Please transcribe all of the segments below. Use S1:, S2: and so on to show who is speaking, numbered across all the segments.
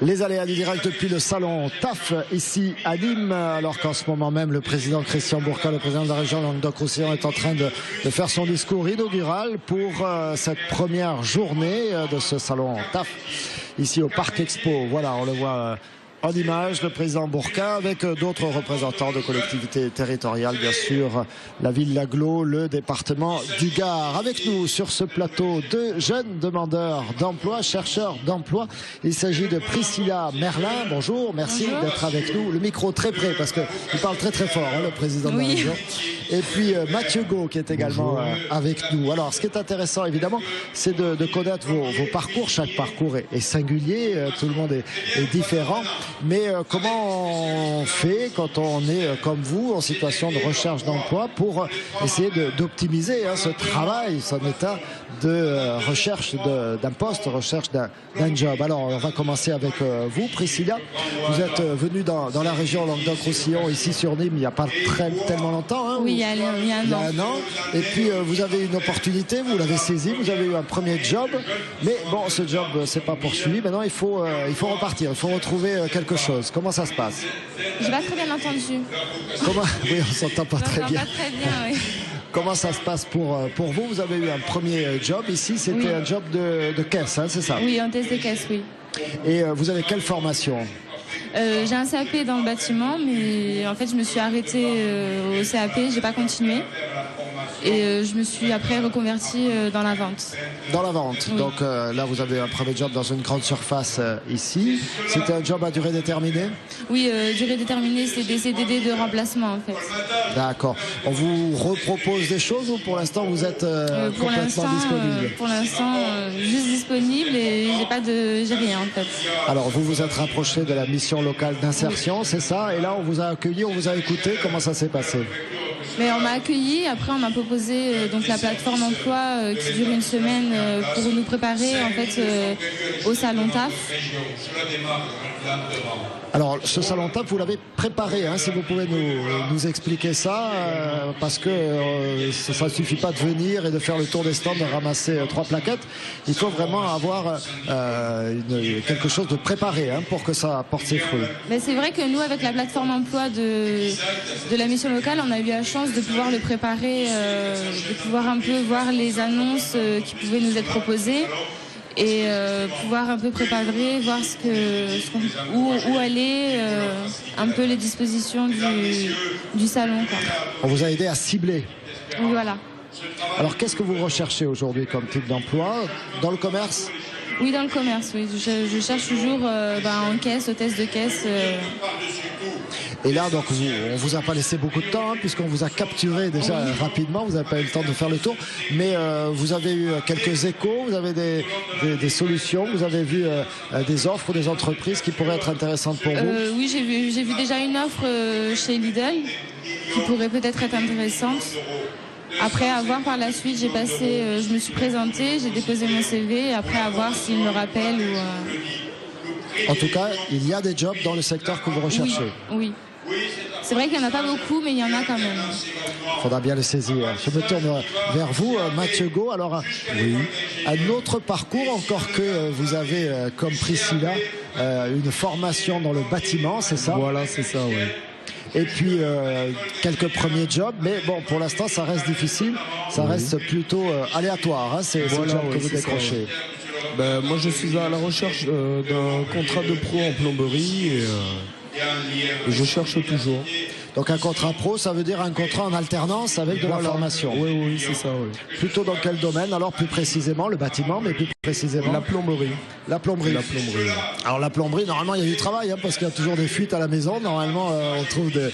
S1: Les aléas du direct depuis le salon TAF ici à Nîmes, alors qu'en ce moment même le président Christian Bourca, le président de la région Languedoc-Roussillon, est en train de faire son discours inaugural pour cette première journée de ce salon TAF ici au Parc Expo. Voilà, on le voit en image, le président Bourca avec d'autres représentants de collectivités territoriales, bien sûr, la ville d'Aglo, le département du Gard. Avec nous sur ce plateau, deux jeunes demandeurs d'emploi, chercheurs d'emploi. Il s'agit de Priscilla Merlin. Bonjour, merci d'être avec nous. Le micro très près parce qu'il parle très très fort, hein, le président de la région. Et puis Mathieu Gau qui est également avec nous. Alors, ce qui est intéressant évidemment, c'est de connaître vos parcours. Chaque parcours est singulier, tout le monde est différent. Mais comment on fait quand on est comme vous en situation de recherche d'emploi pour essayer d'optimiser ce travail, son état de recherche d'un poste, recherche d'un job. Alors on va commencer avec vous, Priscilla. Vous êtes venue dans la région Languedoc-Roussillon, ici sur Nîmes, il n'y a pas tellement longtemps. Hein,
S2: oui, il y a un an.
S1: Et puis vous avez une opportunité, vous l'avez saisie, vous avez eu un premier job. Mais bon, ce job s'est pas poursuivi. Maintenant, il faut repartir, il faut retrouver quelque chose. Comment ça se passe?
S2: Je n'ai pas très bien entendu.
S1: Comment? Oui, on s'entend pas très bien.
S2: Pas très bien, oui.
S1: Comment ça se passe pour vous? Vous avez eu un premier job ici, c'était un job de caisse, hein, c'est ça?
S2: Oui, un test de caisse, oui.
S1: Et vous avez quelle formation?
S2: J'ai un CAP dans le bâtiment, mais en fait je me suis arrêtée au CAP, j'ai pas continué. Et je me suis après reconvertie dans la vente.
S1: Dans la vente, oui. Donc là vous avez un premier job dans une grande surface ici. C'était un job à durée déterminée?
S2: Oui, durée déterminée, c'est des CDD de remplacement en fait.
S1: D'accord. On vous repropose des choses ou pour l'instant vous êtes complètement disponible?
S2: Pour l'instant, juste disponible et j'ai rien en fait.
S1: Alors vous vous êtes rapproché de la mission locale d'insertion, c'est ça? Et là on vous a accueilli, on vous a écouté, comment ça s'est passé?
S2: Mais on m'a accueilli, après on m'a proposé donc la plateforme emploi qui dure une semaine pour nous préparer en fait au salon TAF.
S1: Alors ce salon TAF vous l'avez préparé, hein, si vous pouvez nous expliquer ça, parce que ça ne suffit pas de venir et de faire le tour des stands, de ramasser 3 plaquettes. Il faut vraiment avoir quelque chose de préparé pour que ça porte ses fruits.
S2: Mais c'est vrai que nous avec la plateforme emploi de la mission locale, on a eu la chance de pouvoir le préparer, de pouvoir un peu voir les annonces qui pouvaient nous être proposées et pouvoir un peu préparer, voir où aller, un peu les dispositions du salon, quoi.
S1: On vous a aidé à cibler.
S2: Oui, voilà.
S1: Alors qu'est-ce que vous recherchez aujourd'hui comme type d'emploi? Dans le commerce?
S2: Oui, dans le commerce, oui. Je cherche toujours en caisse, au test de caisse.
S1: Et là, donc, on vous a pas laissé beaucoup de temps, puisqu'on vous a capturé déjà rapidement. Vous n'avez pas eu le temps de faire le tour. Mais vous avez eu quelques échos, vous avez des solutions, vous avez vu des offres ou des entreprises qui pourraient être intéressantes pour vous?
S2: Oui, j'ai vu déjà une offre chez Lidl qui pourrait peut-être être intéressante. Après, à voir par la suite, je me suis présentée, j'ai déposé mon CV, après à voir s'il me rappelle ou...
S1: En tout cas, il y a des jobs dans le secteur que vous recherchez.
S2: Oui. C'est vrai qu'il n'y en a pas beaucoup, mais il y en a quand même.
S1: Il faudra bien le saisir. Je me tourne vers vous, Mathieu Gau. Alors, un autre parcours, encore que vous avez, comme Priscilla, une formation dans le bâtiment, c'est ça?
S3: Voilà, c'est ça, oui.
S1: Et puis quelques premiers jobs, mais bon, pour l'instant ça reste difficile, ça reste plutôt aléatoire, hein, ces jobs que vous décrochez.
S3: Moi je suis à la recherche d'un contrat de pro en plomberie et je cherche toujours.
S1: Donc un contrat pro, ça veut dire un contrat en alternance avec de la formation.
S3: Oui, c'est ça, oui.
S1: Plutôt dans quel domaine? Alors plus précisément, le bâtiment, mais plus précisément
S3: la plomberie.
S1: La plomberie.
S3: La plomberie.
S1: Alors la plomberie, normalement il y a du travail, parce qu'il y a toujours des fuites à la maison. Normalement on trouve des...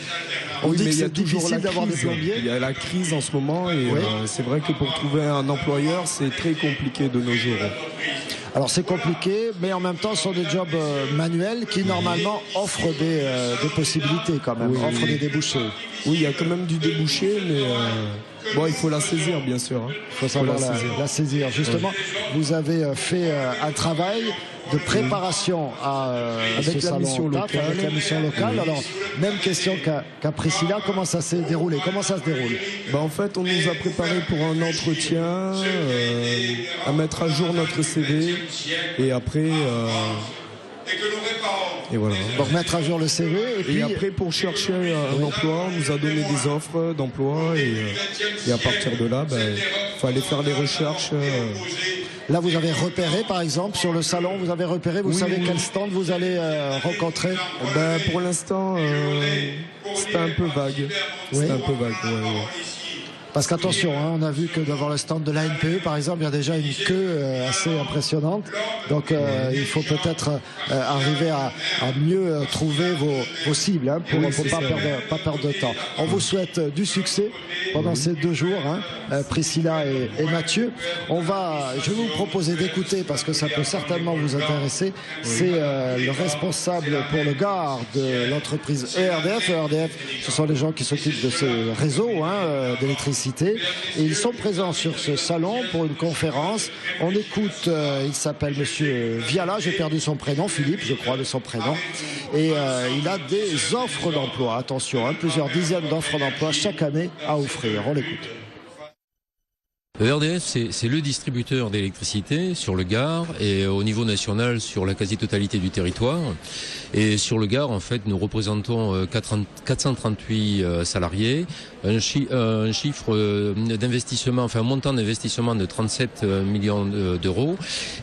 S1: On dit que c'est difficile d'avoir des plombiers.
S3: Il y a la crise en ce moment et c'est vrai que pour trouver un employeur, c'est très compliqué de nos jours.
S1: Alors c'est compliqué, mais en même temps ce sont des jobs manuels qui normalement offrent des possibilités quand même, offrent des débouchés.
S3: Oui, il y a quand même du débouché, mais il faut la saisir bien sûr.
S1: Il faut savoir la saisir. Justement, vous avez fait un travail de préparation avec la mission locale. Alors, même question qu'à Priscilla, comment ça s'est déroulé? Comment ça se déroule?
S3: En fait, on nous a préparé pour un entretien, à mettre à jour notre CV et après Et voilà.
S1: Donc mettre à jour le CV. Et puis
S3: après, pour chercher un emploi, on nous a donné des offres d'emploi et à partir de là, il fallait faire des recherches.
S1: Là, vous avez repéré, par exemple, sur le salon, vous avez repéré, vous savez quel stand vous allez rencontrer?
S3: Pour l'instant, c'était un peu vague. C'était un peu vague, ouais.
S1: Parce qu'attention, on a vu que devant le stand de l'ANPE, par exemple, il y a déjà une queue assez impressionnante. Donc il faut peut-être arriver à mieux trouver vos cibles pour ne pas perdre de temps. On vous souhaite du succès pendant ces 2 jours, Priscilla et Mathieu. Je vais vous proposer d'écouter, parce que ça peut certainement vous intéresser. C'est le responsable pour le Gard de l'entreprise ERDF. ERDF, ce sont les gens qui s'occupent de ces réseaux d'électricité. Et ils sont présents sur ce salon pour une conférence. On écoute, il s'appelle Monsieur Viala, j'ai perdu son prénom, Philippe, je crois, de son prénom. Et il a des offres d'emploi, attention, plusieurs dizaines d'offres d'emploi chaque année à offrir. On l'écoute.
S4: ERDF, c'est le distributeur d'électricité sur le Gard et au niveau national sur la quasi-totalité du territoire. Et sur le Gard, en fait, nous représentons 438 salariés, un chiffre d'investissement, un montant d'investissement de 37 millions d'euros.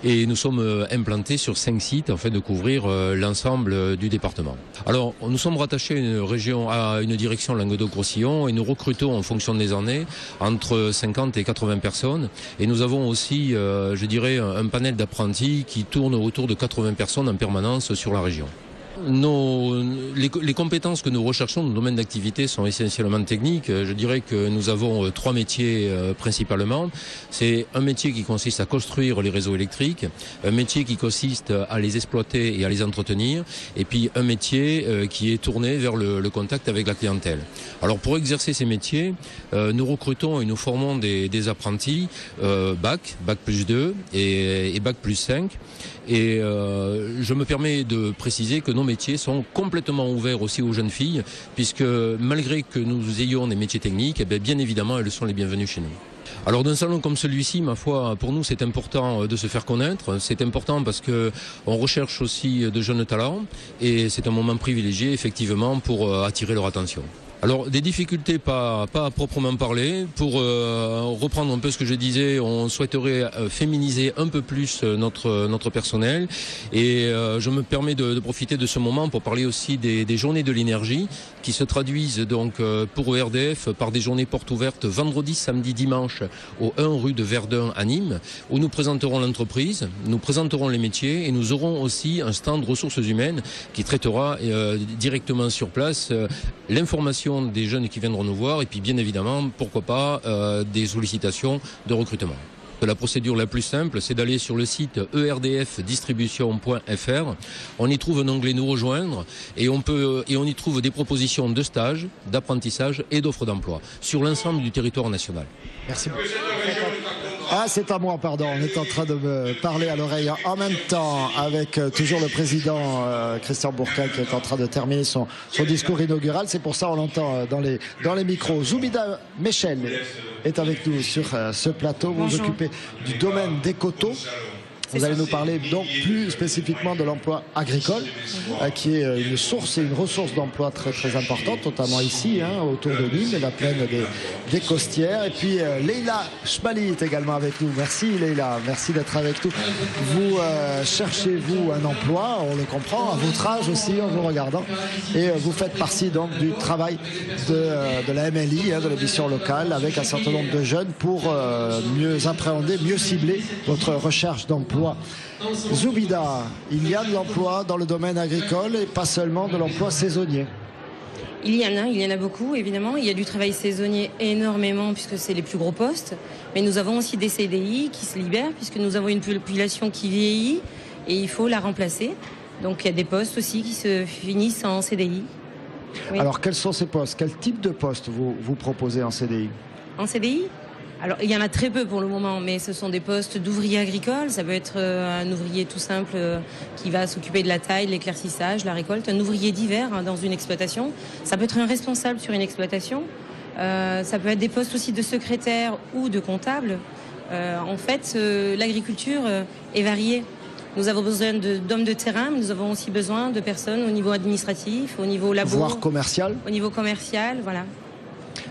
S4: Et nous sommes implantés sur 5 sites afin de couvrir l'ensemble du département. Alors, nous sommes rattachés à une direction Languedoc-Roussillon et nous recrutons en fonction des années entre 50 et 80 personnes. Et nous avons aussi, je dirais, un panel d'apprentis qui tourne autour de 80 personnes en permanence sur la région. Les compétences que nous recherchons, nos domaines d'activité sont essentiellement techniques. Je dirais que nous avons 3 métiers principalement. C'est un métier qui consiste à construire les réseaux électriques, un métier qui consiste à les exploiter et à les entretenir, et puis un métier qui est tourné vers le contact avec la clientèle. Alors pour exercer ces métiers, nous recrutons et nous formons des apprentis bac plus 2 et bac plus 5. Et je me permets de préciser que nos métiers sont complètement ouverts aussi aux jeunes filles, puisque malgré que nous ayons des métiers techniques, bien évidemment, elles sont les bienvenues chez nous. Alors d'un salon comme celui-ci, ma foi, pour nous c'est important de se faire connaître, c'est important parce que on recherche aussi de jeunes talents et c'est un moment privilégié effectivement pour attirer leur attention. Alors des difficultés pas à proprement parler. Pour reprendre un peu ce que je disais, on souhaiterait féminiser un peu plus notre personnel et je me permets de profiter de ce moment pour parler aussi des journées de l'énergie qui se traduisent donc pour ERDF par des journées portes ouvertes vendredi, samedi, dimanche au 1 rue de Verdun à Nîmes où nous présenterons l'entreprise, nous présenterons les métiers et nous aurons aussi un stand ressources humaines qui traitera directement sur place l'information des jeunes qui viendront nous voir et puis bien évidemment, pourquoi pas, des sollicitations de recrutement. La procédure la plus simple, c'est d'aller sur le site erdfdistribution.fr. On y trouve un onglet Nous rejoindre et on y trouve des propositions de stages, d'apprentissage et d'offres d'emploi sur l'ensemble du territoire national.
S1: Merci beaucoup. Ah, c'est à moi, pardon. On est en train de me parler à l'oreille en même temps avec toujours le président Christian Bourcal qui est en train de terminer son discours inaugural. C'est pour ça qu'on l'entend dans les micros. Zoubida Michel est avec nous sur ce plateau. Vous vous occupez du domaine des coteaux. Vous allez nous parler donc plus spécifiquement de l'emploi agricole, qui est une source et une ressource d'emploi très très importante, notamment ici, autour de Nîmes, et la plaine des Costières. Et puis Leïla Chmali est également avec nous. Merci Leïla, merci d'être avec nous. Vous cherchez-vous un emploi, on le comprend, à votre âge aussi, en vous regardant. Et vous faites partie donc du travail de la MLI, de l'émission locale, avec un certain nombre de jeunes pour mieux appréhender, mieux cibler votre recherche d'emploi. Zoubida, il y a de l'emploi dans le domaine agricole et pas seulement de l'emploi saisonnier.
S5: Il y en a beaucoup évidemment. Il y a du travail saisonnier énormément puisque c'est les plus gros postes. Mais nous avons aussi des CDI qui se libèrent puisque nous avons une population qui vieillit et il faut la remplacer. Donc il y a des postes aussi qui se finissent en CDI. Oui.
S1: Alors quels sont ces postes? Quel type de postes vous proposez en CDI?
S5: En CDI ? Alors, il y en a très peu pour le moment, mais ce sont des postes d'ouvriers agricoles. Ça peut être un ouvrier tout simple qui va s'occuper de la taille, de l'éclaircissage, la récolte. Un ouvrier d'hiver dans une exploitation. Ça peut être un responsable sur une exploitation. Ça peut être des postes aussi de secrétaire ou de comptable. En fait, l'agriculture est variée. Nous avons besoin d'hommes de terrain, mais nous avons aussi besoin de personnes au niveau administratif, au niveau labo,
S1: voire commercial.
S5: Au niveau commercial, voilà.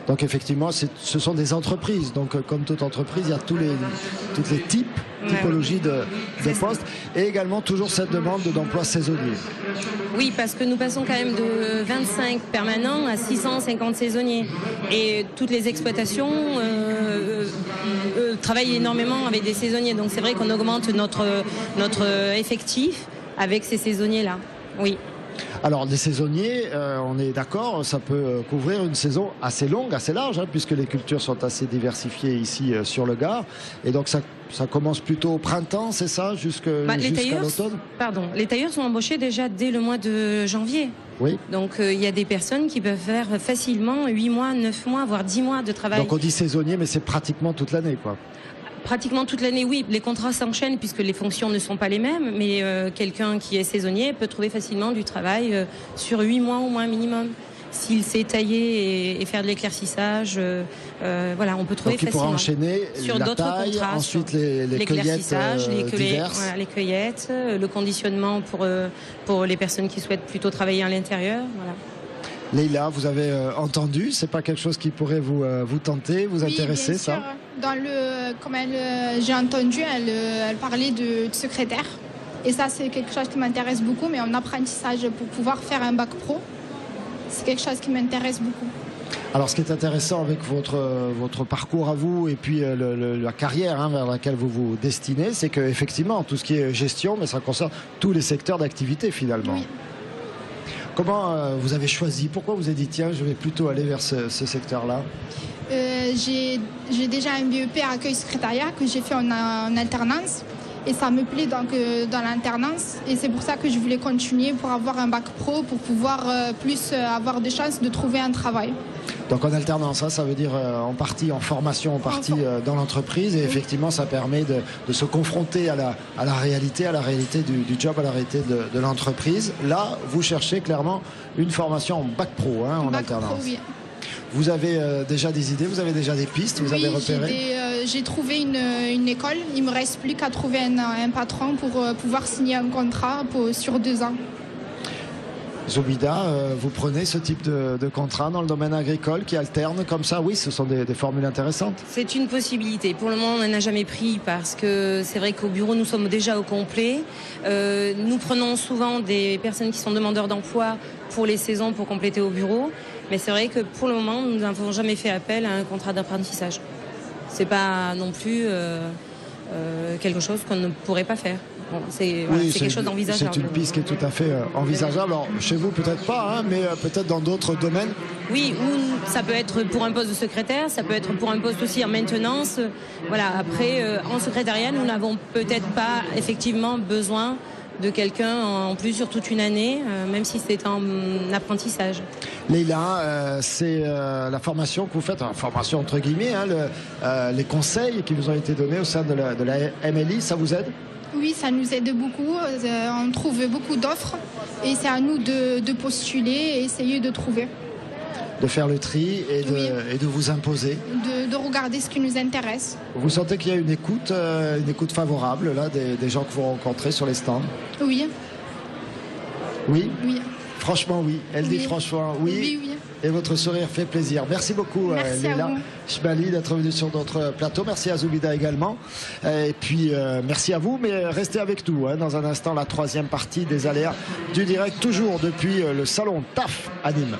S1: Donc effectivement, ce sont des entreprises. Donc comme toute entreprise, il y a toutes les typologies de postes. Et également toujours cette demande d'emploi saisonnier.
S5: Oui, parce que nous passons quand même de 25 permanents à 650 saisonniers. Et toutes les exploitations travaillent énormément avec des saisonniers. Donc c'est vrai qu'on augmente notre effectif avec ces saisonniers-là. Oui.
S1: Alors les saisonniers, on est d'accord, ça peut couvrir une saison assez longue, assez large, puisque les cultures sont assez diversifiées ici sur le Gard. Et donc ça commence plutôt au printemps, c'est ça, jusqu'à l'automne?
S5: Pardon, les tailleurs sont embauchés déjà dès le mois de janvier.
S1: Oui.
S5: Donc il y a des personnes qui peuvent faire facilement 8 mois, 9 mois, voire 10 mois de travail.
S1: Donc on dit saisonnier, mais c'est pratiquement toute l'année, quoi.
S5: Pratiquement toute l'année, oui. Les contrats s'enchaînent puisque les fonctions ne sont pas les mêmes, mais quelqu'un qui est saisonnier peut trouver facilement du travail sur 8 mois au moins minimum. S'il sait tailler et faire de l'éclaircissage, voilà, on peut trouver facilement.
S1: Donc il pourra enchaîner
S5: sur d'autres contrats,
S1: ensuite les cueillettes diverses.
S5: Voilà, les cueillettes, le conditionnement pour les personnes qui souhaitent plutôt travailler à l'intérieur. Voilà.
S1: Leïla, vous avez entendu, c'est pas quelque chose qui pourrait vous tenter, vous intéresser,
S6: bien
S1: ça
S6: sûr. Comme j'ai entendu, elle parlait de secrétaire. Et ça, c'est quelque chose qui m'intéresse beaucoup, mais en apprentissage pour pouvoir faire un bac pro, c'est quelque chose qui m'intéresse beaucoup.
S1: Alors, ce qui est intéressant avec votre parcours à vous et puis la carrière vers laquelle vous vous destinez, c'est qu'effectivement, tout ce qui est gestion, mais ça concerne tous les secteurs d'activité finalement.
S6: Oui.
S1: Comment vous avez choisi? Pourquoi vous avez dit, tiens, je vais plutôt aller vers ce secteur-là?
S6: J'ai déjà un BEP accueil secrétariat que j'ai fait en alternance. Et ça me plaît donc, dans l'alternance. Et c'est pour ça que je voulais continuer pour avoir un bac pro, pour pouvoir plus avoir des chances de trouver un travail.
S1: Donc en alternance, ça veut dire en partie en formation, en partie dans l'entreprise. Et effectivement, ça permet de se confronter à la réalité du job, à la réalité de l'entreprise. Là, vous cherchez clairement une formation en bac pro, en alternance. Pro, oui. Vous avez déjà des idées, vous avez déjà des pistes, vous avez repéré?
S6: J'ai trouvé une école. Il ne me reste plus qu'à trouver un patron pour pouvoir signer un contrat sur 2 ans.
S1: Zoubida, vous prenez ce type de contrat dans le domaine agricole qui alterne comme ça? Oui, ce sont des formules intéressantes.
S5: C'est une possibilité. Pour le moment, on n'en a jamais pris parce que c'est vrai qu'au bureau, nous sommes déjà au complet. Nous prenons souvent des personnes qui sont demandeurs d'emploi pour les saisons pour compléter au bureau. Mais c'est vrai que pour le moment, nous n'avons jamais fait appel à un contrat d'apprentissage. C'est pas non plus quelque chose qu'on ne pourrait pas faire. Bon, c'est quelque chose d'envisageable.
S1: C'est une piste qui est tout à fait envisageable. Alors, chez vous, peut-être pas, mais peut-être dans d'autres domaines.
S5: Oui, ou ça peut être pour un poste de secrétaire, ça peut être pour un poste aussi en maintenance. Voilà. Après, en secrétariat, nous n'avons peut-être pas effectivement besoin de quelqu'un en plus sur toute une année, même si c'est en apprentissage.
S1: Leïla, c'est la formation que vous faites, formation entre guillemets, les conseils qui vous ont été donnés au sein de la MLI, ça vous aide?
S6: Oui, ça nous aide beaucoup. On trouve beaucoup d'offres et c'est à nous de postuler et essayer de trouver.
S1: De faire le tri et de vous imposer.
S6: De regarder ce qui nous intéresse.
S1: Vous sentez qu'il y a une écoute favorable là, des gens que vous rencontrez sur les stands?
S6: Oui.
S1: Oui?
S6: Oui.
S1: Franchement, oui. Elle dit franchement, oui.
S6: Oui.
S1: Et votre sourire fait plaisir. Merci beaucoup, Leïla Chmali, d'être venue sur notre plateau. Merci à Zoubida également. Et puis, merci à vous. Mais restez avec nous. Dans un instant, la 3e partie des aléas du direct, toujours depuis le salon TAF à Nîmes.